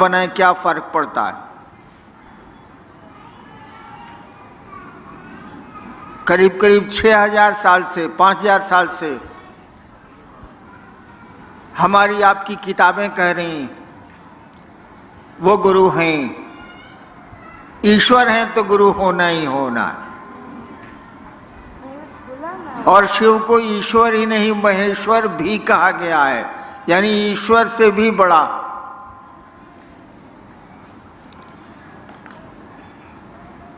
बनाए क्या फर्क पड़ता है। करीब करीब 6000 साल से 5000 साल से हमारी आपकी किताबें कह रही वो गुरु हैं, ईश्वर हैं तो गुरु होना ही होना। और शिव को ईश्वर ही नहीं महेश्वर भी कहा गया है, यानी ईश्वर से भी बड़ा।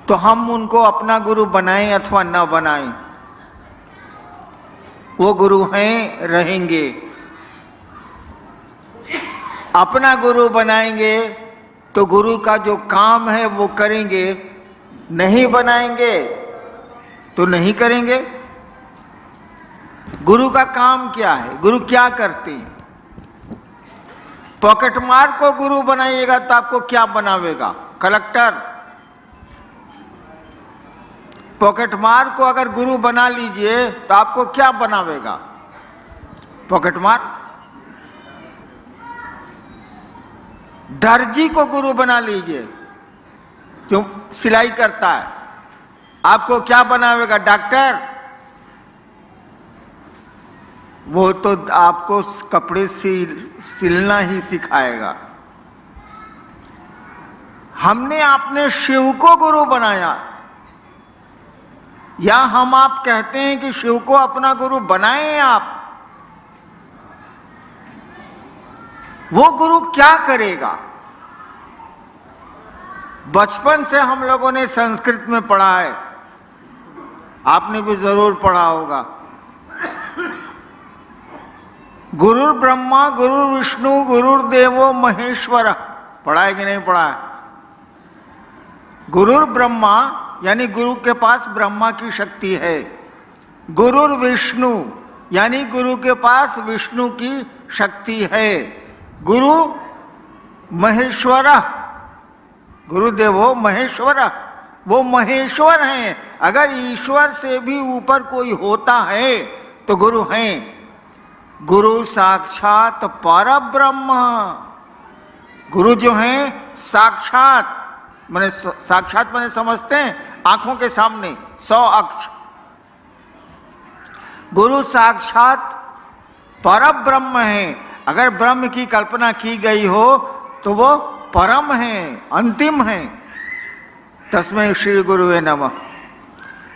तो हम उनको अपना गुरु बनाएं अथवा न बनाएं, वो गुरु हैं, रहेंगे। अपना गुरु बनाएंगे तो गुरु का जो काम है वो करेंगे, नहीं बनाएंगे तो नहीं करेंगे। गुरु का काम क्या है, गुरु क्या करते हैं? पॉकेट मार को गुरु बनाइएगा तो आपको क्या बनावेगा? कलेक्टर। पॉकेट मार को अगर गुरु बना लीजिए तो आपको क्या बनावेगा? पॉकेट मार। दर्जी को गुरु बना लीजिए जो सिलाई करता है, आपको क्या बनावेगा? डॉक्टर। वो तो आपको कपड़े सिलना ही सिखाएगा। हमने अपने शिव को गुरु बनाया, या हम आप कहते हैं कि शिव को अपना गुरु बनाएं आप। वो गुरु क्या करेगा? बचपन से हम लोगों ने संस्कृत में पढ़ा है, आपने भी जरूर पढ़ा होगा। गुरु ब्रह्मा गुरु विष्णु गुरुर्देवो महेश्वर, पढ़ा है कि नहीं पढ़ा है? गुरु ब्रह्मा यानी गुरु के पास ब्रह्मा की शक्ति है। गुरुर विष्णु यानी गुरु के पास विष्णु की शक्ति है। गुरु महेश्वर, गुरुदेवो महेश्वर, वो महेश्वर हैं। अगर ईश्वर से भी ऊपर कोई होता है तो गुरु हैं। गुरु साक्षात परब्रह्म। गुरु जो हैं साक्षात, माने साक्षात माने समझते हैं, आंखों के सामने 100 अक्ष। गुरु साक्षात परब्रह्म है। अगर ब्रह्म की कल्पना की गई हो तो वो परम है, अंतिम है। तस्मै श्री गुरुवे नमः।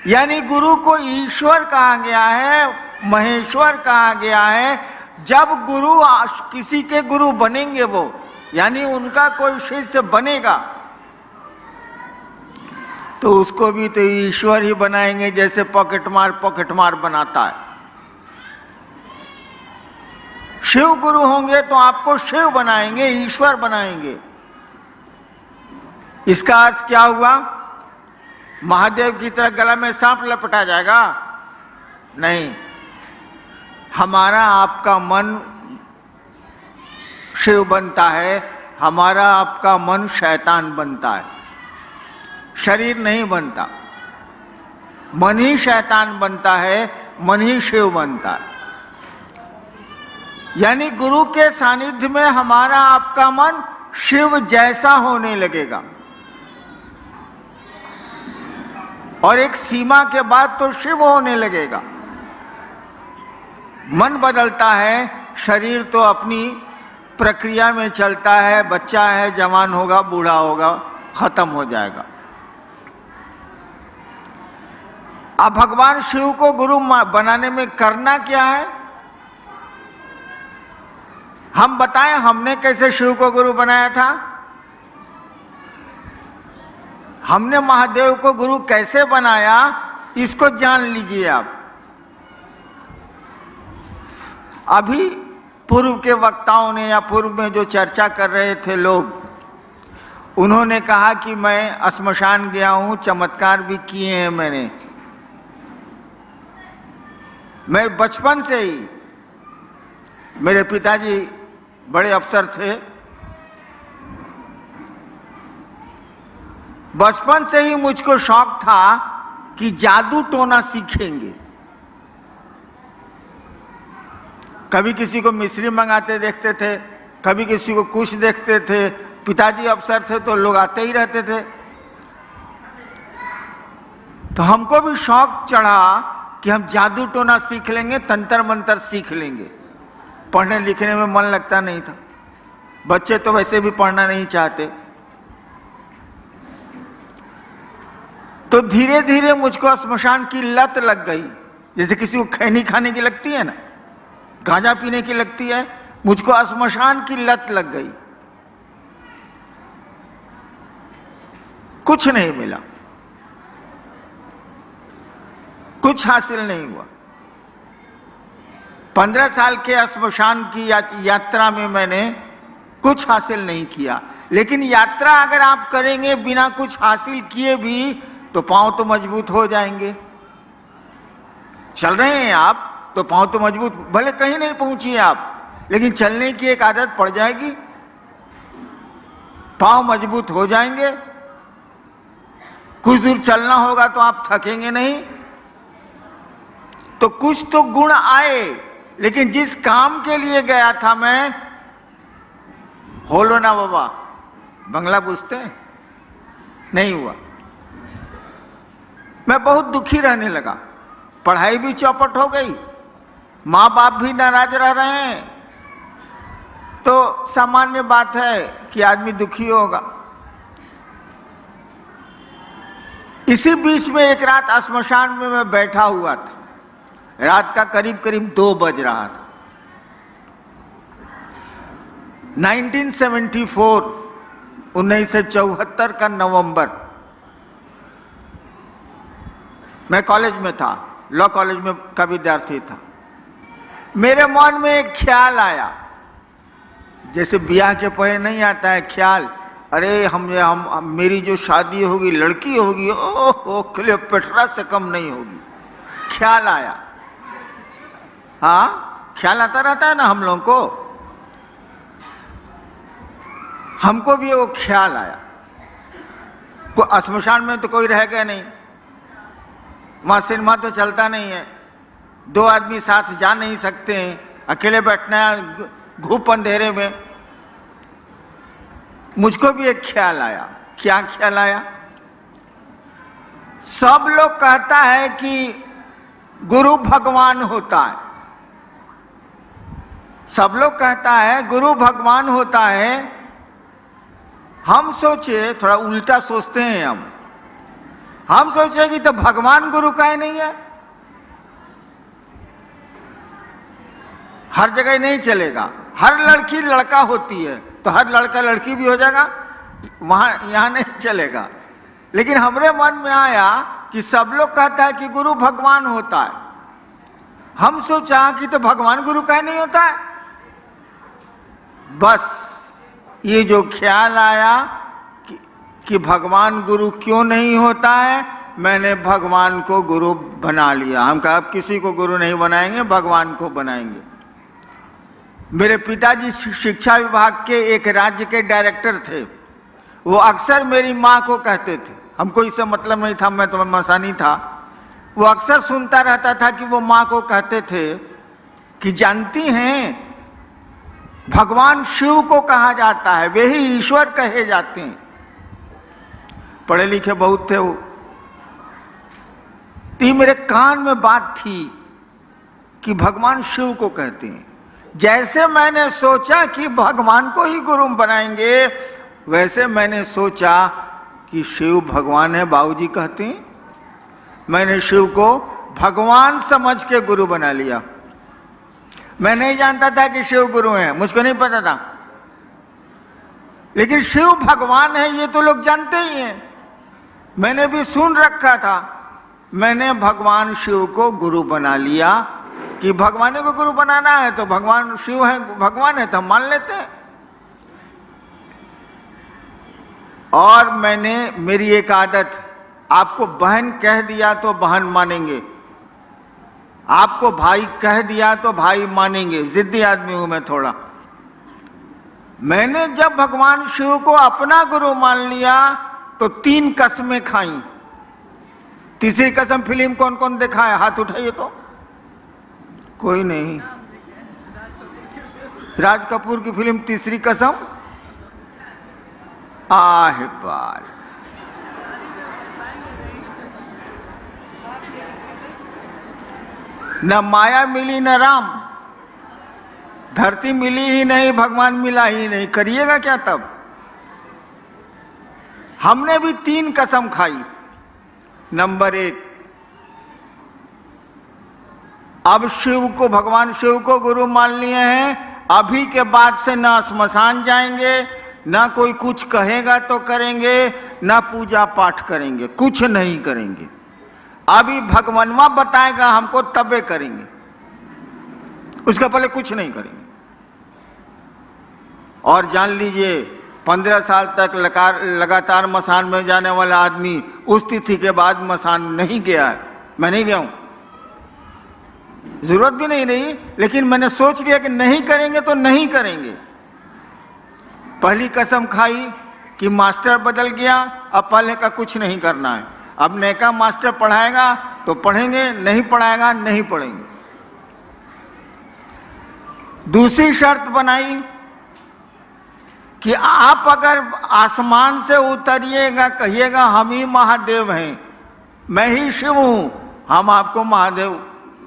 यानी गुरु को ईश्वर कहा गया है, महेश्वर कहा गया है। जब गुरु किसी के गुरु बनेंगे वो, यानी उनका कोई शिष्य बनेगा, तो उसको भी तो ईश्वर ही बनाएंगे, जैसे पॉकेट मार बनाता है। शिव गुरु होंगे तो आपको शिव बनाएंगे, ईश्वर बनाएंगे। इसका अर्थ क्या हुआ? महादेव की तरह गला में सांप लपटा जाएगा? नहीं। हमारा आपका मन शिव बनता है, हमारा आपका मन शैतान बनता है, शरीर नहीं बनता। मन ही शैतान बनता है, मन ही शिव बनता है। यानी गुरु के सानिध्य में हमारा आपका मन शिव जैसा होने लगेगा, और एक सीमा के बाद तो शिव होने लगेगा। मन बदलता है, शरीर तो अपनी प्रक्रिया में चलता है। बच्चा है, जवान होगा, बूढ़ा होगा, खत्म हो जाएगा। अब भगवान शिव को गुरु बनाने में करना क्या है? हम बताएं हमने कैसे शिव को गुरु बनाया था? हमने महादेव को गुरु कैसे बनाया, इसको जान लीजिए आप। अभी पूर्व के वक्ताओं ने या पूर्व में जो चर्चा कर रहे थे लोग, उन्होंने कहा कि मैं श्मशान गया हूं, चमत्कार भी किए हैं मैंने। मैं बचपन से ही, मेरे पिताजी बड़े अफसर थे, बचपन से ही मुझको शौक था कि जादू टोना सीखेंगे। कभी किसी को मिश्री मंगाते देखते थे, कभी किसी को कुछ देखते थे, पिताजी अफसर थे तो लोग आते ही रहते थे। तो हमको भी शौक चढ़ा कि हम जादू टोना सीख लेंगे, तंत्र मंत्र सीख लेंगे। पढ़ने लिखने में मन लगता नहीं था, बच्चे तो वैसे भी पढ़ना नहीं चाहते। तो धीरे धीरे मुझको श्मशान की लत लग गई, जैसे किसी को खैनी खाने की लगती है ना, गांजा पीने की लगती है, मुझको श्मशान की लत लग गई। कुछ नहीं मिला, कुछ हासिल नहीं हुआ। 15 साल के श्मशान की यात्रा में मैंने कुछ हासिल नहीं किया। लेकिन यात्रा अगर आप करेंगे बिना कुछ हासिल किए भी तो पांव तो मजबूत हो जाएंगे। चल रहे हैं आप तो पांव तो मजबूत, भले कहीं नहीं पहुंचिए आप, लेकिन चलने की एक आदत पड़ जाएगी, पांव मजबूत हो जाएंगे। कुछ दूर चलना होगा तो आप थकेंगे नहीं। तो कुछ तो गुण आए, लेकिन जिस काम के लिए गया था मैं, होलो ना बाबा, बंगला पूछते हैं, नहीं हुआ। मैं बहुत दुखी रहने लगा, पढ़ाई भी चौपट हो गई, माँ बाप भी नाराज रह रहे हैं, तो सामान्य बात है कि आदमी दुखी होगा। इसी बीच में एक रात श्मशान में मैं बैठा हुआ था, रात का करीब करीब 2 बज रहा था। 1974 का नवंबर, मैं कॉलेज में था, लॉ कॉलेज में का विद्यार्थी था। मेरे मन में एक ख्याल आया, जैसे ब्याह के पहले नहीं आता है ख्याल, अरे हम मेरी जो शादी होगी लड़की होगी, ओह क्लियोपेट्रा से कम नहीं होगी। ख्याल आया, हाँ ख्याल आता रहता है ना हम लोगों को। हमको भी वो ख्याल आया। श्मशान में तो कोई रह गया नहीं, वहां सिनेमा तो चलता नहीं है, 2 आदमी साथ जा नहीं सकते हैं, अकेले बैठना है घूप अंधेरे में। मुझको भी एक ख्याल आया। क्या ख्याल आया? सब लोग कहता है कि गुरु भगवान होता है, सब लोग कहता है गुरु भगवान होता है। हम सोचे, थोड़ा उल्टा सोचते हैं हम सोचे कि तो भगवान गुरु का ही नहीं है, हर जगह नहीं चलेगा। हर लड़की लड़का होती है तो हर लड़का लड़की भी हो जाएगा, वहां यहां नहीं चलेगा। लेकिन हमरे मन में आया कि सब लोग कहता है कि गुरु भगवान होता है, हम सोचा कि तो भगवान गुरु का ही नहीं होता है। बस ये जो ख्याल आया कि भगवान गुरु क्यों नहीं होता है, मैंने भगवान को गुरु बना लिया। हम कहा अब किसी को गुरु नहीं बनाएंगे, भगवान को बनाएंगे। मेरे पिताजी शिक्षा विभाग के एक राज्य के डायरेक्टर थे। वो अक्सर मेरी माँ को कहते थे, हमको इससे मतलब नहीं था, मैं तो मसानी था, वो अक्सर सुनता रहता था कि वो माँ को कहते थे कि जानती हैं भगवान शिव को कहा जाता है, वे ही ईश्वर कहे जाते हैं। पढ़े लिखे बहुत थे वो। तो मेरे कान में बात थी कि भगवान शिव को कहते हैं। जैसे मैंने सोचा कि भगवान को ही गुरु बनाएंगे, वैसे मैंने सोचा कि शिव भगवान है, बाबूजी कहते हैं। मैंने शिव को भगवान समझ के गुरु बना लिया। मैं नहीं जानता था कि शिव गुरु हैं, मुझको नहीं पता था। लेकिन शिव भगवान है ये तो लोग जानते ही हैं, मैंने भी सुन रखा था। मैंने भगवान शिव को गुरु बना लिया कि भगवान को गुरु बनाना है तो भगवान शिव है, भगवान है तो हम मान लेते हैं। और मैंने, मेरी एक आदत, आपको बहन कह दिया तो बहन मानेंगे, आपको भाई कह दिया तो भाई मानेंगे। जिद्दी आदमी हूं मैं थोड़ा। मैंने जब भगवान शिव को अपना गुरु मान लिया तो 3 कसमें खाई। तीसरी कसम फिल्म कौन कौन देखा है? हाथ उठाइए तो। कोई नहीं। राज कपूर की फिल्म तीसरी कसम, आहे बाल। न माया मिली न राम, धरती मिली ही नहीं, भगवान मिला ही नहीं, करिएगा क्या तब? हमने भी 3 कसम खाई। नंबर 1, अब शिव को, भगवान शिव को गुरु मान लिए हैं, अभी के बाद से ना स्मशान जाएंगे, ना कोई कुछ कहेगा तो करेंगे, ना पूजा पाठ करेंगे, कुछ नहीं करेंगे। अभी भगवानवा बताएगा हमको तबे करेंगे, उसके पहले कुछ नहीं करेंगे। और जान लीजिए 15 साल तक लगातार मसान में जाने वाला आदमी उस तिथि के बाद मसान नहीं गया है। मैं नहीं गया हूं, जरूरत भी नहीं रही, लेकिन मैंने सोच लिया कि नहीं करेंगे तो नहीं करेंगे। पहली कसम खाई कि मास्टर बदल गया, अब पहले का कुछ नहीं करना है। अब नए का मास्टर पढ़ाएगा तो पढ़ेंगे, नहीं पढ़ाएगा नहीं पढ़ेंगे। दूसरी शर्त बनाई कि आप अगर आसमान से उतरिएगा, कहिएगा हम ही महादेव हैं, मैं ही शिव हूं, हम आपको महादेव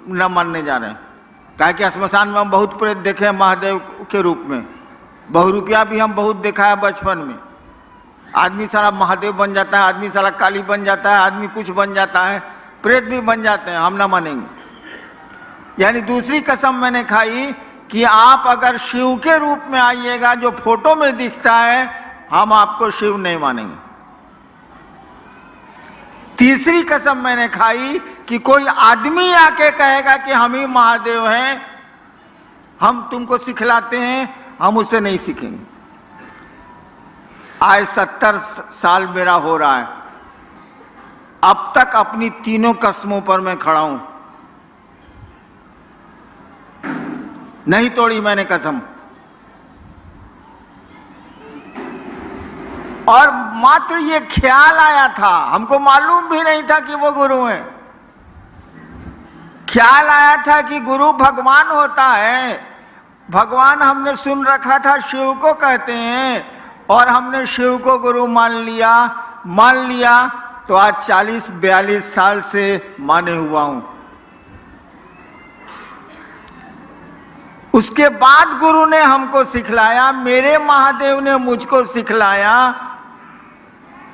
न मानने जा रहे हैं। काहे कि श्मशान में हम बहुत प्रेत देखे हैं महादेव के रूप में, बहुरूपिया भी हम बहुत देखा है बचपन में। आदमी साला महादेव बन जाता है, आदमी साला काली बन जाता है, आदमी कुछ बन जाता है, प्रेत भी बन जाते हैं, हम ना मानेंगे। यानी दूसरी कसम मैंने खाई कि आप अगर शिव के रूप में आइएगा, जो फोटो में दिखता है, हम आपको शिव नहीं मानेंगे। तीसरी कसम मैंने खाई कि कोई आदमी आके कहेगा कि हम ही महादेव हैं, हम तुमको सिखलाते हैं, हम उससे नहीं सीखेंगे। आज 70 साल मेरा हो रहा है, अब तक अपनी तीनों कसमों पर मैं खड़ा हूं, नहीं तोड़ी मैंने कसम। और मात्र ये ख्याल आया था, हमको मालूम भी नहीं था कि वो गुरु हैं। ख्याल आया था कि गुरु भगवान होता है। भगवान हमने सुन रखा था शिव को कहते हैं, और हमने शिव को गुरु मान लिया तो आज 40-42 साल से माने हुआ हूं। उसके बाद गुरु ने हमको सिखलाया, मेरे महादेव ने मुझको सिखलाया,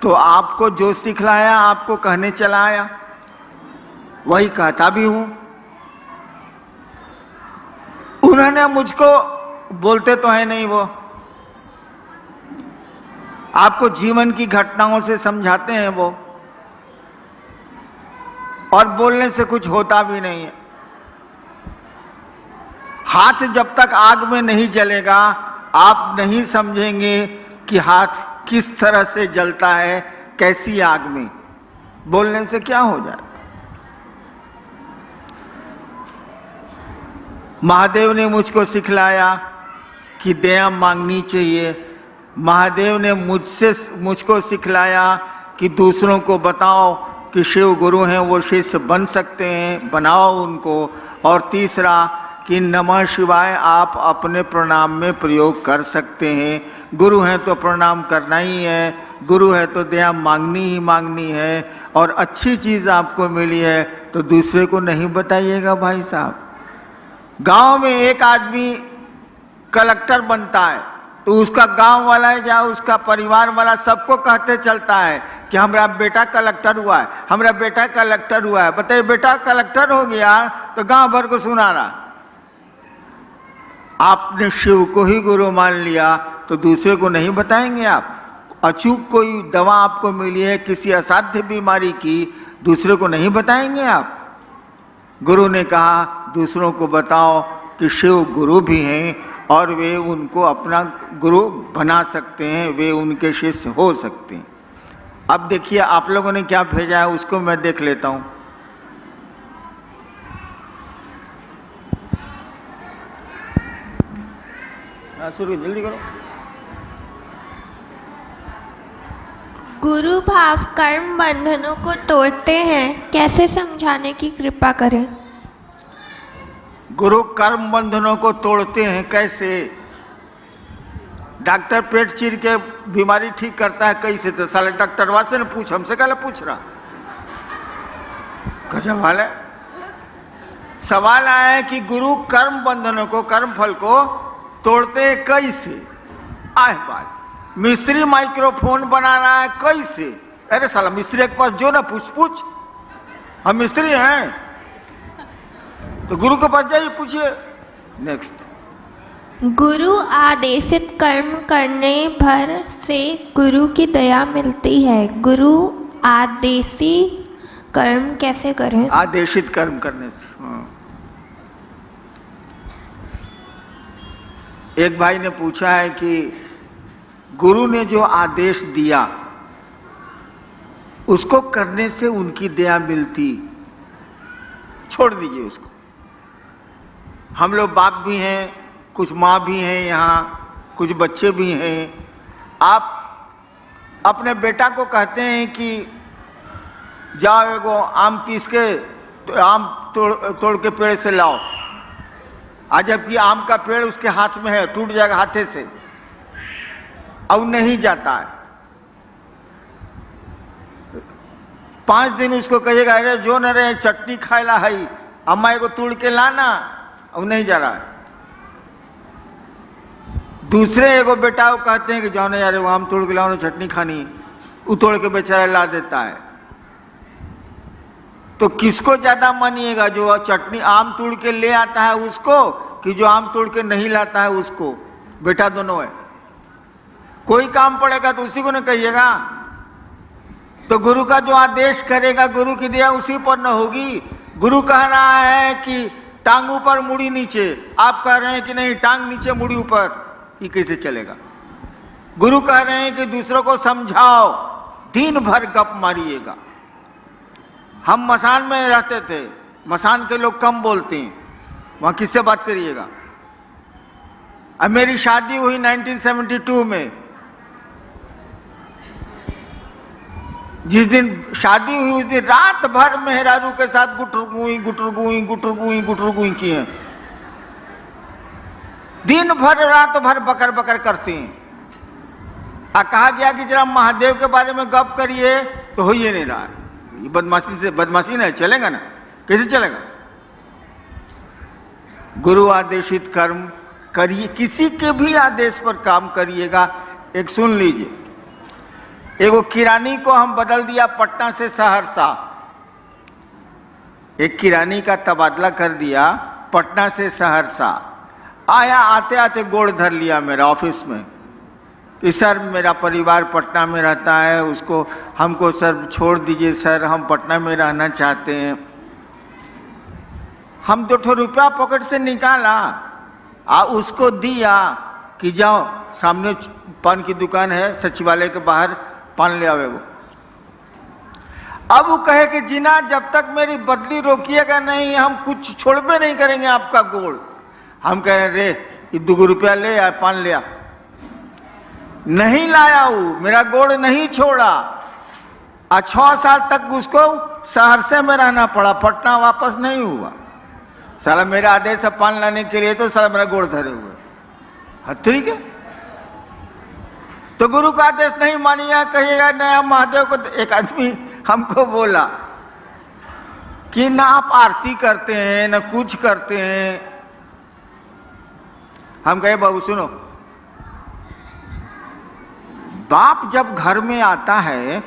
तो आपको जो सिखलाया आपको कहने चला आया, वही कहता भी हूं। उन्होंने मुझको, बोलते तो है नहीं वो, आपको जीवन की घटनाओं से समझाते हैं वो, और बोलने से कुछ होता भी नहीं है। हाथ जब तक आग में नहीं जलेगा, आप नहीं समझेंगे कि हाथ किस तरह से जलता है, कैसी आग में। बोलने से क्या हो जाए। महादेव ने मुझको सिखलाया कि दया मांगनी चाहिए। महादेव ने मुझको सिखलाया कि दूसरों को बताओ कि शिव गुरु हैं, वो शिष्य बन सकते हैं, बनाओ उनको। और तीसरा कि नमः शिवाय आप अपने प्रणाम में प्रयोग कर सकते हैं। गुरु हैं तो प्रणाम करना ही है, गुरु है तो दया मांगनी ही मांगनी है, और अच्छी चीज़ आपको मिली है तो दूसरे को नहीं बताइएगा। भाई साहब, गांव में एक आदमी कलेक्टर बनता है तो उसका गांव वाला है या उसका परिवार वाला सबको कहते चलता है कि हमारा बेटा कलेक्टर हुआ है, हमारा बेटा कलेक्टर हुआ है। बताइए, बेटा कलेक्टर हो गया तो गांव भर को सुना रहा। आपने शिव को ही गुरु मान लिया तो दूसरे को नहीं बताएंगे आप। अचूक कोई दवा आपको मिली है किसी असाध्य बीमारी की, दूसरे को नहीं बताएंगे आप। गुरु ने कहा दूसरों को बताओ कि शिव गुरु भी हैं और वे उनको अपना गुरु बना सकते हैं, वे उनके शिष्य हो सकते हैं। अब देखिए आप लोगों ने क्या भेजा है, उसको मैं देख लेता हूँ। शुरू जल्दी करो। गुरु भाव कर्म बंधनों को तोड़ते हैं, कैसे समझाने की कृपा करें। गुरु कर्म बंधनों को तोड़ते हैं कैसे? डॉक्टर पेट चीर के बीमारी ठीक करता है कैसे? तो साले डॉक्टरवा से न पूछ, हमसे क्या पूछ रहा? गजब हाल है। सवाल आया है कि गुरु कर्म बंधनों को, कर्म फल को तोड़ते हैं कैसे? आए बात, मिस्त्री माइक्रोफोन बना रहा है कैसे? अरे साला मिस्त्री के पास जो ना पूछ, हम मिस्त्री हैं तो गुरु के पास जाइए, पूछिए। नेक्स्ट, गुरु आदेशित कर्म करने भर से गुरु की दया मिलती है। गुरु आदेशी कर्म कैसे करें? आदेशित कर्म करने से। हाँ। एक भाई ने पूछा है कि गुरु ने जो आदेश दिया उसको करने से उनकी दया मिलती, छोड़ दीजिए उसको। हम लोग बाप भी हैं, कुछ माँ भी हैं, यहाँ कुछ बच्चे भी हैं। आप अपने बेटा को कहते हैं कि जाओ एगो आम पीस के तो आम तोड़ के पेड़ से लाओ, आज जबकि आम का पेड़ उसके हाथ में है, टूट जाएगा हाथे से, और नहीं जाता है। 5 दिन उसको कहिएगा अरे जो न रे चटनी खाएला है, अम्मा एगो तोड़ के लाना, और नहीं जा रहा है। दूसरे एगो बेटा को कहते हैं कि जाओ ना यार वो आम तोड़ के लाओ ना, चटनी खानी, वो तोड़ के बेचारा ला देता है। तो किसको ज्यादा मानिएगा, जो चटनी आम तोड़ के ले आता है उसको, कि जो आम तोड़ के नहीं लाता है उसको? बेटा दोनों है, कोई काम पड़ेगा तो उसी को न कहिएगा। तो गुरु का जो आदेश करेगा, गुरु की दया उसी पर न होगी। गुरु कह रहा है कि टांग ऊपर मुड़ी नीचे, आप कह रहे हैं कि नहीं टांग नीचे मुड़ी ऊपर, ये कैसे चलेगा? गुरु कह रहे हैं कि दूसरों को समझाओ, दिन भर गप मारिएगा। हम मसान में रहते थे, मसान के लोग कम बोलते हैं, वहां किससे बात करिएगा? अब मेरी शादी हुई 1972 में, जिस दिन शादी हुई उस दिन रात भर मेहरारू के साथ गुटर गुई की हैं। दिन भर रात भर बकर बकर करती हैं। कहा गया कि जरा महादेव के बारे में गप करिए, तो हो ही नहीं रहा है। ये बदमाशी नहीं चलेगा ना, कैसे चलेगा? गुरु आदेशित कर्म करिए, किसी के भी आदेश पर काम करिएगा। एक सुन लीजिए, एगो किरानी को हम बदल दिया पटना से सहरसा, एक किरानी का तबादला कर दिया पटना से सहरसा। आया, आते आते गोड़ धर लिया मेरा ऑफिस में कि सर मेरा परिवार पटना में रहता है, उसको हमको सर छोड़ दीजिए सर, हम पटना में रहना चाहते हैं। हम 2 रुपया पॉकेट से निकाला उसको दिया कि जाओ सामने पान की दुकान है सचिवालय के बाहर, पान ले आवे वो। अब वो कहे कि जिना जब तक मेरी बदली रोकिएगा नहीं हम कुछ छोड़बे नहीं करेंगे आपका गोड़। हम कहे रे 2 रुपया ले आ, पान ले आ। नहीं लाया वो, मेरा गोड़ नहीं छोड़ा। 6 साल तक उसको सहरसे में रहना पड़ा, पटना वापस नहीं हुआ। साला मेरा आदेश है पान लाने के लिए, तो साला मेरा गोड़ धरे हुए। ठीक है, तो गुरु का आदेश नहीं मानिएगा, कहिएगा नया महादेव को। एक आदमी हमको बोला कि ना आप आरती करते हैं ना कुछ करते हैं। हम कहे बाबू सुनो, बाप जब घर में आता है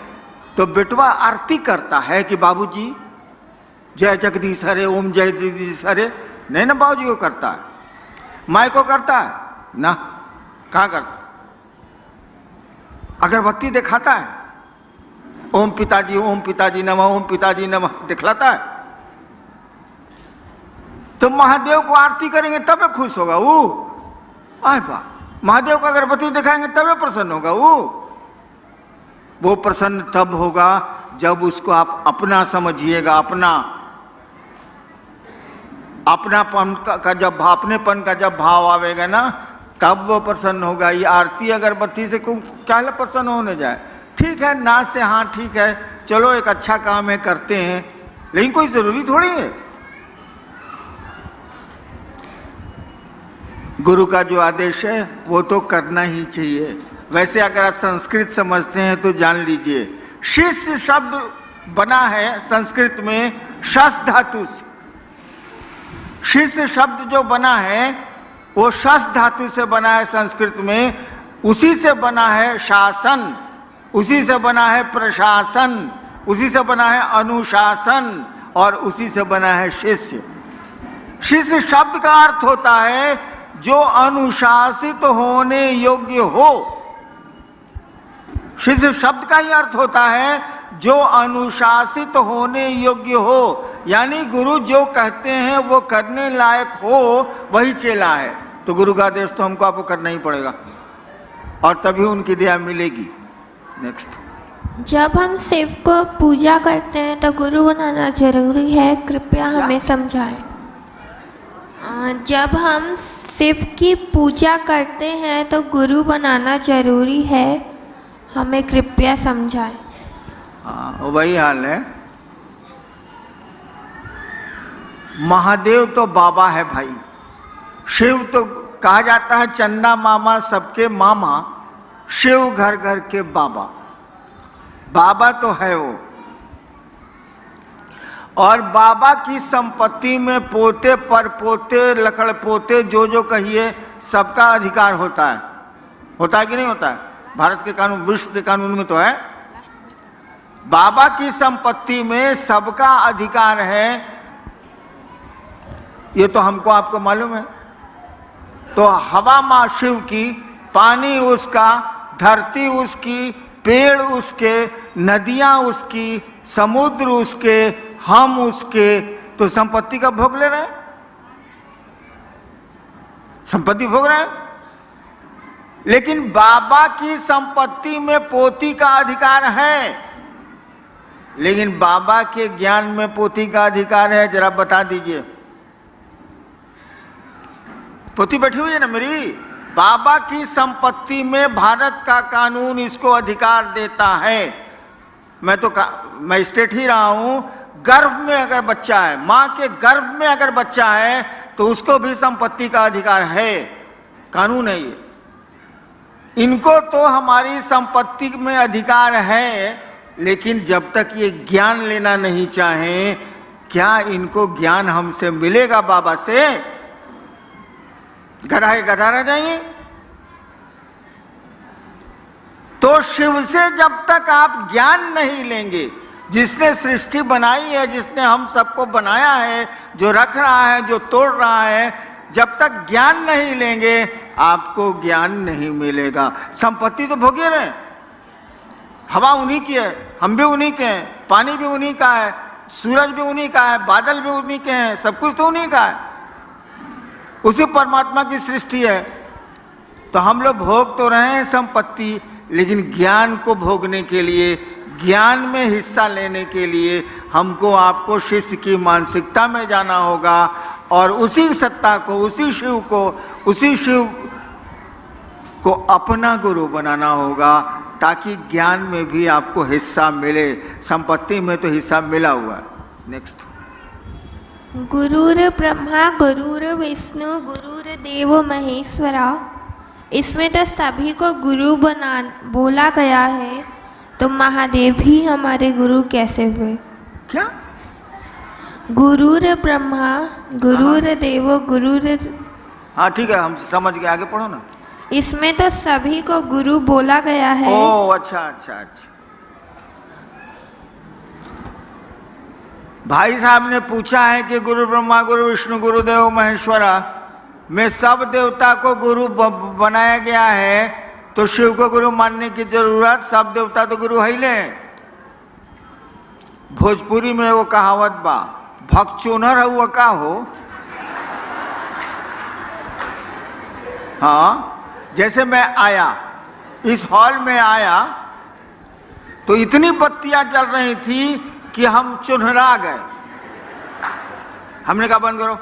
तो बेटवा आरती करता है कि बाबूजी जय जगदीश हरे, ओम जय जगदीश हरे। नहीं ना बाबूजी को करता है, माई को करता है ना, कहाँ करता? अगरबत्ती दिखाता है, ओम पिताजी नमः, ओम पिताजी नमः दिखलाता है। तो महादेव को आरती करेंगे तब खुश होगा वो। आए बा, महादेव को अगरबत्ती दिखाएंगे तब प्रसन्न होगा वो प्रसन्न तब होगा जब उसको आप अपना समझिएगा। अपनापन का जब अपनेपन का जब भाव आवेगा ना, तब वो प्रसन्न होगा। ये आरती अगरबत्ती से क्या प्रसन्न होने जाए? ठीक है ना से हाँ ठीक है, चलो एक अच्छा काम है करते हैं, लेकिन कोई जरूरी थोड़ी है। गुरु का जो आदेश है वो तो करना ही चाहिए। वैसे अगर आप संस्कृत समझते हैं तो जान लीजिए, शिष्य शब्द बना है संस्कृत में शस धातु से। शिष्य शब्द जो बना है वो शस धातु से बना है संस्कृत में। उसी से बना है शासन, उसी से बना है प्रशासन, उसी से बना है अनुशासन और उसी से बना है शिष्य। शिष्य शब्द का अर्थ होता है जो अनुशासित होने योग्य हो। शिष्य शब्द का ही अर्थ होता है जो अनुशासित होने योग्य हो, यानी गुरु जो कहते हैं वो करने लायक हो, वही चेला है। तो गुरु का आदेश तो हमको आपको करना ही पड़ेगा और तभी उनकी दया मिलेगी। नेक्स्ट, जब हम शिव को पूजा करते हैं तो गुरु बनाना जरूरी है, कृपया हमें समझाएं। जब हम शिव की पूजा करते हैं तो गुरु बनाना जरूरी है, हमें कृपया समझाएं। हाँ, वही हाल है। महादेव तो बाबा है भाई, शिव तो कहा जाता है चंदा मामा सबके मामा, शिव घर घर के बाबा। बाबा तो है वो, और बाबा की संपत्ति में पोते पर पोते लकड़ पोते जो जो कहिए सबका अधिकार होता है कि नहीं होता है? भारत के कानून, विश्व के कानून में तो है। बाबा की संपत्ति में सबका अधिकार है, ये तो हमको आपको मालूम है। तो हवा माँ शिव की, पानी उसका, धरती उसकी, पेड़ उसके, नदियां उसकी, समुद्र उसके, हम उसके, तो संपत्ति का भोग ले रहे हैं, संपत्ति भोग रहे हैं। लेकिन बाबा की संपत्ति में पोती का अधिकार है, लेकिन बाबा के ज्ञान में पोती का अधिकार है, जरा बता दीजिए। पोती बैठी हुई है ना मेरी। बाबा की संपत्ति में भारत का कानून इसको अधिकार देता है। मैं स्टेट ही रहा हूं, गर्भ में अगर बच्चा है, मां के गर्भ में अगर बच्चा है तो उसको भी संपत्ति का अधिकार है, कानून है ये। इनको तो हमारी संपत्ति में अधिकार है, लेकिन जब तक ये ज्ञान लेना नहीं चाहें, क्या इनको ज्ञान हमसे मिलेगा बाबा से? गधा के गधा रह जाएंगे। तो शिव से जब तक आप ज्ञान नहीं लेंगे, जिसने सृष्टि बनाई है, जिसने हम सबको बनाया है, जो रख रहा है, जो तोड़ रहा है, जब तक ज्ञान नहीं लेंगे आपको ज्ञान नहीं मिलेगा। संपत्ति तो भोगे रहे, हवा उन्हीं की है, हम भी उन्हीं के हैं, पानी भी उन्हीं का है, सूरज भी उन्हीं का है, बादल भी उन्हीं के हैं, सब कुछ तो उन्हीं का है, उसी परमात्मा की सृष्टि है। तो हम लोग भोग तो रहे हैं संपत्ति, लेकिन ज्ञान को भोगने के लिए, ज्ञान में हिस्सा लेने के लिए हमको आपको शिष्य की मानसिकता में जाना होगा और उसी सत्ता को, उसी शिव को अपना गुरु बनाना होगा, ताकि ज्ञान में भी आपको हिस्सा मिले। संपत्ति में तो हिस्सा मिला हुआ है। नेक्स्ट, गुरुर ब्रह्मा गुरुर विष्णु गुरुर देवो महेश्वरा, इसमें तो सभी को गुरु बोला गया है, तो महादेव ही हमारे गुरु कैसे हुए? क्या? गुरुर ब्रह्मा गुरुर देवो गुरुर, हाँ ठीक है, हम समझ गए, आगे पढ़ो ना। इसमें तो सभी को गुरु बोला गया है। ओ अच्छा। भाई साहब ने पूछा है कि गुरु ब्रह्मा गुरु विष्णु गुरुदेव महेश्वरा में सब देवता को गुरु बनाया गया है, तो शिव को गुरु मानने की जरूरत, सब देवता तो गुरु है ही ले। भोजपुरी में वो कहावत बा, भगचोनर हुआ का हो। हाँ, जैसे मैं आया, इस हॉल में आया तो इतनी बत्तियां जल रही थी कि हम चुनहरा गए। हमने कहा बंद करो,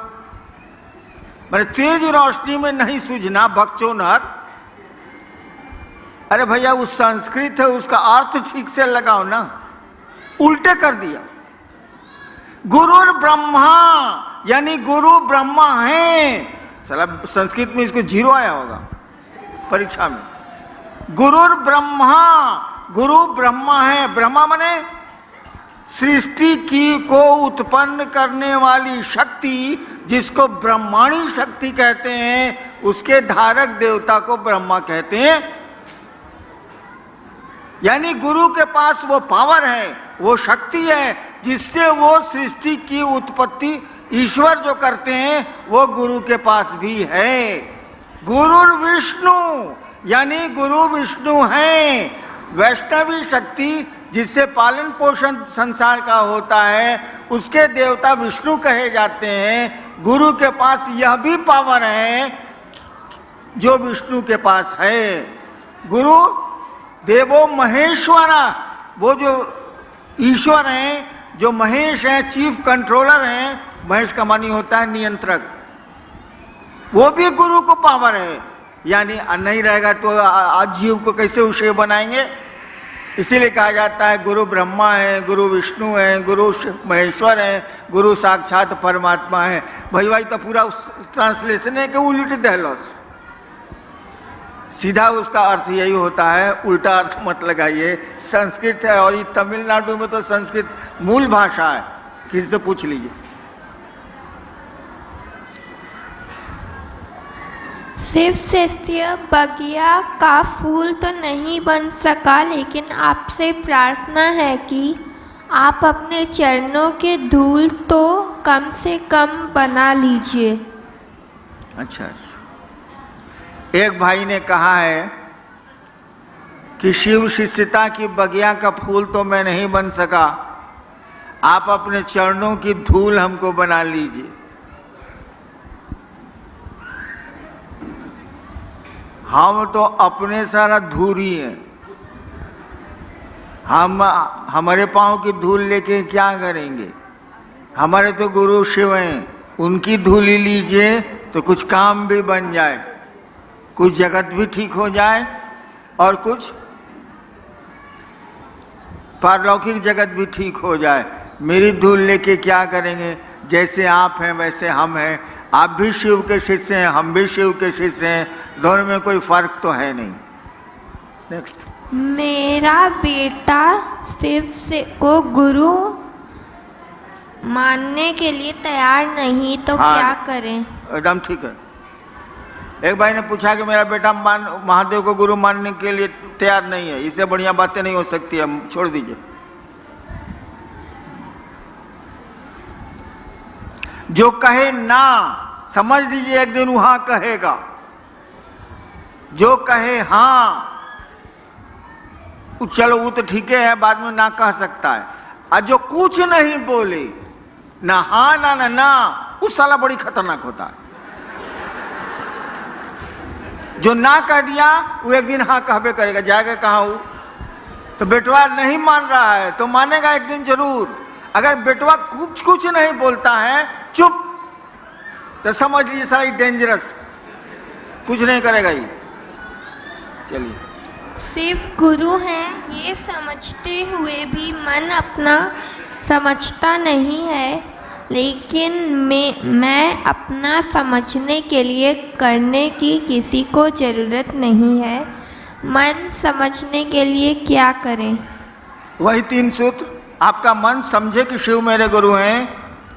मैंने तेज रोशनी में नहीं सूझना, भगचोनर। अरे भैया उस संस्कृत है, उसका अर्थ ठीक से लगाओ ना, उल्टे कर दिया। गुरुर ब्रह्मा यानी गुरु ब्रह्मा है, साला संस्कृत में इसको 0 आया होगा परीक्षा में। गुरुर ब्रह्मा, गुरु ब्रह्मा है। ब्रह्मा माने सृष्टि की को उत्पन्न करने वाली शक्ति, जिसको ब्रह्माणी शक्ति कहते हैं, उसके धारक देवता को ब्रह्मा कहते हैं। यानी गुरु के पास वो पावर है, वो शक्ति है, जिससे वो सृष्टि की उत्पत्ति ईश्वर जो करते हैं वो गुरु के पास भी है। गुरुर विष्णु, यानी गुरु विष्णु हैं। वैष्णवी शक्ति जिससे पालन पोषण संसार का होता है, उसके देवता विष्णु कहे जाते हैं। गुरु के पास यह भी पावर है जो विष्णु के पास है। गुरु देवो महेश्वरा, वो जो ईश्वर हैं, जो महेश हैं, चीफ कंट्रोलर हैं। महेश का मानी होता है नियंत्रक, वो भी गुरु को पावर है। यानी नहीं रहेगा तो आज जीव को कैसे उसे बनाएंगे। इसीलिए कहा जाता है गुरु ब्रह्मा है, गुरु विष्णु है, गुरु महेश्वर है, गुरु साक्षात परमात्मा है। भाई तो पूरा ट्रांसलेशन है कि उल्टी दहलोस, सीधा उसका अर्थ यही होता है, उल्टा अर्थ मत लगाइए। संस्कृत है और ये तमिलनाडु में तो संस्कृत मूल भाषा है, किसी से पूछ लीजिए। शिव शिष्य बगिया का फूल तो नहीं बन सका, लेकिन आपसे प्रार्थना है कि आप अपने चरणों के धूल तो कम से कम बना लीजिए। अच्छा, एक भाई ने कहा है कि शिव शिष्यता की बगिया का फूल तो मैं नहीं बन सका, आप अपने चरणों की धूल हमको बना लीजिए। हम तो अपने सारा धूरी हैं, हम हमारे पाँव की धूल लेके क्या करेंगे। हमारे तो गुरु शिव हैं, उनकी धूल ही लीजिए तो कुछ काम भी बन जाए, कुछ जगत भी ठीक हो जाए और कुछ पारलौकिक जगत भी ठीक हो जाए। मेरी धूल लेके क्या करेंगे। जैसे आप हैं वैसे हम हैं, आप भी शिव के शिष्य हैं, हम भी शिव के शिष्य हैं, दोनों में कोई फर्क तो है नहीं। नेक्स्ट, मेरा बेटा शिव से को गुरु मानने के लिए तैयार नहीं, तो क्या करें। एकदम ठीक है। एक भाई ने पूछा कि मेरा बेटा महादेव को गुरु मानने के लिए तैयार नहीं है, इससे बढ़िया बातें नहीं हो सकती है, छोड़ दीजिए। जो कहे ना, समझ लीजिए एक दिन वहां कहेगा। जो कहे हाँ, चलो वो तो ठीक है, बाद में ना कह सकता है। और जो कुछ नहीं बोले, ना हाँ ना ना ना, उस साला बड़ी खतरनाक होता है। जो ना कह दिया वो एक दिन हाँ कहबे करेगा। जाएगा कहाँ वो, तो बेटवा नहीं मान रहा है तो मानेगा एक दिन जरूर। अगर बेटवा कुछ नहीं बोलता है, चुप, तो समझ लीजिए सारी डेंजरस, कुछ नहीं करेगा ये। चलिए, शिव गुरु हैं ये समझते हुए भी मन अपना समझता नहीं है, लेकिन मैं अपना समझने के लिए करने की किसी को ज़रूरत नहीं है। मन समझने के लिए क्या करें। वही 3 सूत्र। आपका मन समझे कि शिव मेरे गुरु हैं,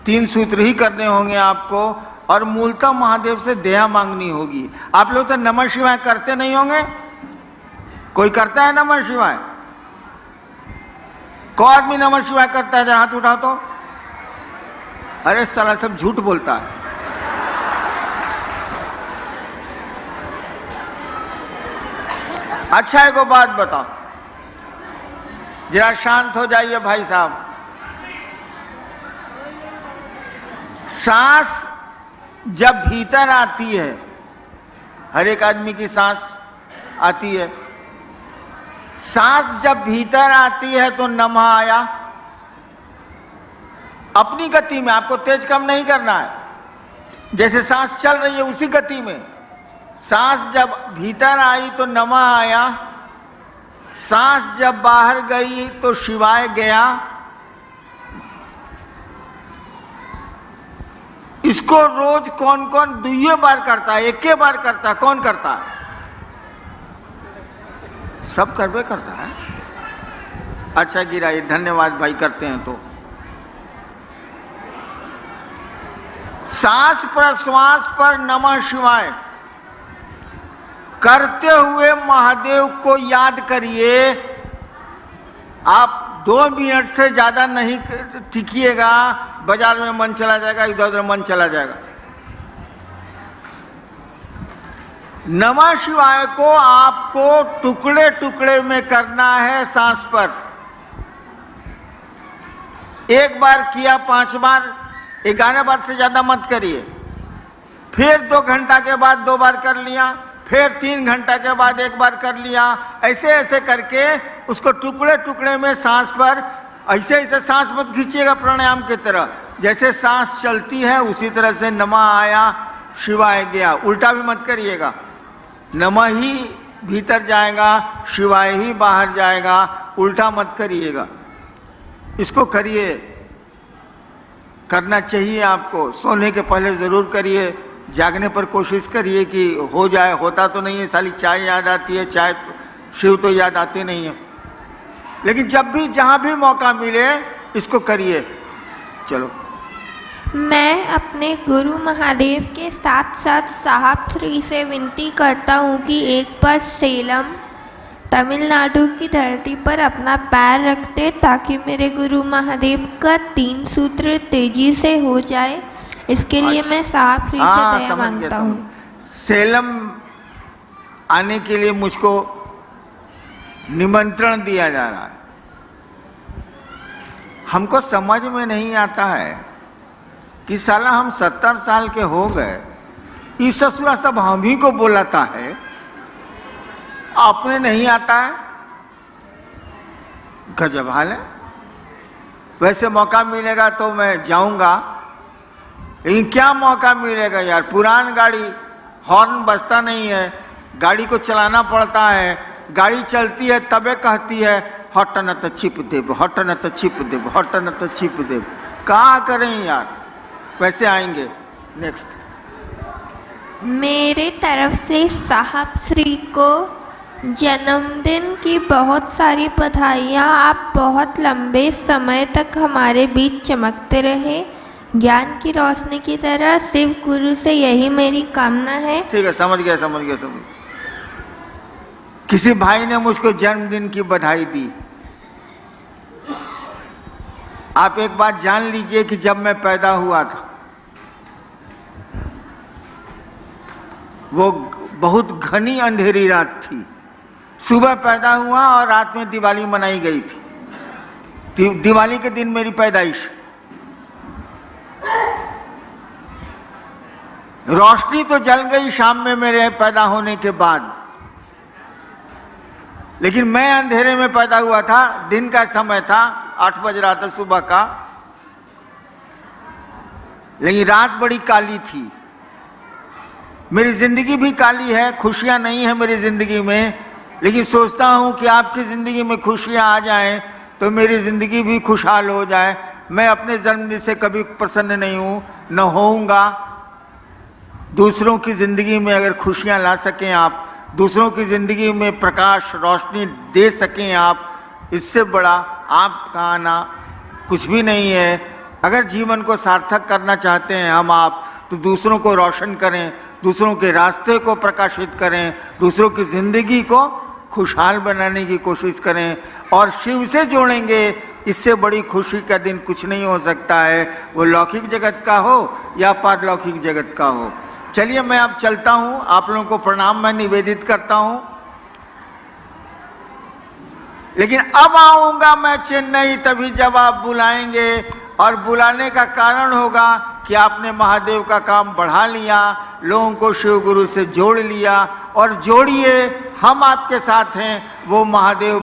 3 सूत्र ही करने होंगे आपको। और मूलतः महादेव से दया मांगनी होगी। आप लोग तो नमः शिवाय करते नहीं होंगे, कोई करता है नमः शिवाय? कौन आदमी नमः शिवाय करता है? हाथ उठाओ तो। अरे साला सब झूठ बोलता है। अच्छा एक बात बताओ, जरा शांत हो जाइए भाई साहब। सांस जब भीतर आती है, हर एक आदमी की सांस आती है, सांस जब भीतर आती है तो नमः आया। अपनी गति में, आपको तेज कम नहीं करना है, जैसे सांस चल रही है उसी गति में। सांस जब भीतर आई तो नमः आया, सांस जब बाहर गई तो शिवाय गया। इसको रोज कौन कौन 2 बार करता है, 1 बार करता है? कौन करता है? सब करवे करता है। अच्छा गिराइए, धन्यवाद भाई, करते हैं। तो सांस प्रश्वास पर नमः शिवाय करते हुए महादेव को याद करिए। आप 2 मिनट से ज्यादा नहीं टिकिएगा, बाजार में मन चला जाएगा, इधर उधर मन चला जाएगा। नमः शिवाय को आपको टुकड़े टुकड़े में करना है। सांस पर 1 बार किया, 5 बार, 11 बार से ज्यादा मत करिए। फिर 2 घंटा के बाद 2 बार कर लिया, फिर 3 घंटा के बाद 1 बार कर लिया। ऐसे ऐसे करके उसको टुकड़े टुकड़े में सांस पर, ऐसे ऐसे सांस मत खींचिएगा प्राणायाम की तरह। जैसे सांस चलती है उसी तरह से नमः आया, शिवाय गया, उल्टा भी मत करिएगा। नमः ही भीतर जाएगा, शिवाय ही बाहर जाएगा, उल्टा मत करिएगा। इसको करिए, करना चाहिए आपको। सोने के पहले जरूर करिए, जागने पर कोशिश करिए कि हो जाए। होता तो नहीं है, साली चाय याद आती है, चाय शिव तो याद आते नहीं है। लेकिन जब भी जहां भी मौका मिले इसको करिए। चलो, मैं अपने गुरु महादेव के साथ साथ साहब श्री से विनती करता हूँ कि एक बार सेलम तमिलनाडु की धरती पर अपना पैर रखते ताकि मेरे गुरु महादेव का 3 सूत्र तेजी से हो जाए। इसके लिए मैं साहब श्री से दया मांगता हूँ। सेलम आने के लिए मुझको निमंत्रण दिया जा रहा है। हमको समझ में नहीं आता है कि साला हम 70 साल के हो गए, इस ससुरा सब हम ही को बोलाता है, आपने नहीं आता है। गजब हाल है। वैसे मौका मिलेगा तो मैं जाऊंगा, लेकिन क्या मौका मिलेगा यार। पुरान गाड़ी, हॉर्न बजता नहीं है, गाड़ी को चलाना पड़ता है। गाड़ी चलती है तबे कहती है हट न तो चिप देव, हट न तो चिप देव, हट न तो चिप देव। क्या करें यार। वैसे आएंगे। नेक्स्ट, मेरे तरफ से साहब श्री को जन्मदिन की बहुत सारी बधाइयाँ। आप बहुत लंबे समय तक हमारे बीच चमकते रहे, ज्ञान की रोशनी की तरह। शिव गुरु से यही मेरी कामना है। ठीक है, समझ गया समझ गया समझ। किसी भाई ने मुझको जन्मदिन की बधाई दी। आप एक बात जान लीजिए कि जब मैं पैदा हुआ था वो बहुत घनी अंधेरी रात थी। सुबह पैदा हुआ और रात में दिवाली मनाई गई थी। दिवाली के दिन मेरी पैदाइश। रोशनी तो जल गई शाम में मेरे पैदा होने के बाद, लेकिन मैं अंधेरे में पैदा हुआ था। दिन का समय था, 8 बज रहा था सुबह का, लेकिन रात बड़ी काली थी। मेरी जिंदगी भी काली है, खुशियां नहीं है मेरी जिंदगी में, लेकिन सोचता हूं कि आपकी जिंदगी में खुशियां आ जाएं तो मेरी जिंदगी भी खुशहाल हो जाए। मैं अपने जन्मदिन से कभी प्रसन्न नहीं हूं, न होऊंगा। दूसरों की जिंदगी में अगर खुशियां ला सकें आप, दूसरों की ज़िंदगी में प्रकाश रोशनी दे सकें आप, इससे बड़ा आपका आना कुछ भी नहीं है। अगर जीवन को सार्थक करना चाहते हैं हम आप, तो दूसरों को रोशन करें, दूसरों के रास्ते को प्रकाशित करें, दूसरों की ज़िंदगी को खुशहाल बनाने की कोशिश करें और शिव से जोड़ेंगे। इससे बड़ी खुशी का दिन कुछ नहीं हो सकता है, वो लौकिक जगत का हो या पारलौकिक जगत का हो। चलिए मैं अब चलता हूँ, आप लोगों को प्रणाम मैं निवेदित करता हूँ। लेकिन अब आऊँगा मैं चेन्नई तभी जब आप बुलाएंगे, और बुलाने का कारण होगा कि आपने महादेव का काम बढ़ा लिया, लोगों को शिव गुरु से जोड़ लिया। और जोड़िए, हम आपके साथ हैं, वो महादेव